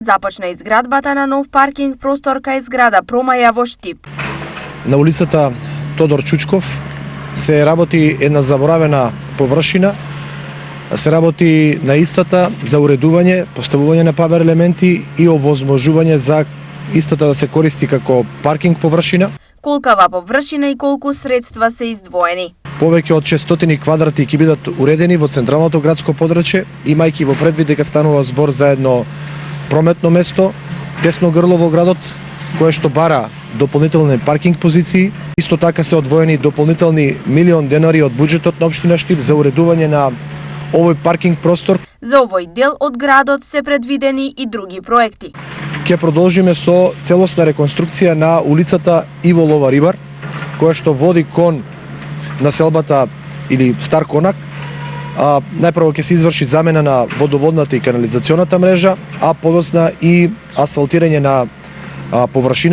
Започна изградбата на нов паркинг простор кај зграда Промаја во Штип. На улицата Тодор Чучков се работи една заборавена површина, се работи на истата за уредување, поставување на павер елементи и овозможување за истата да се користи како паркинг површина. Колкава површина и колку средства се издвоени. Повеќе од 600 квадрати ќе бидат уредени во централното градско подрачје, имајќи во предвид дека станува збор за едно прометно место, тесно грло во градот, кое што бара дополнителни паркинг позиции. Исто така се одвоени дополнителни милион денари од буџетот на општина Штип за уредување на овој паркинг простор. За овој дел од градот се предвидени и други проекти. Ќе продолжиме со целосна реконструкција на улицата Иво Лова Рибар, која што води кон населбата или Стар Конак. Најпрво ќе се изврши замена на водоводната и канализационата мрежа, а подоцна и асфалтирање на површината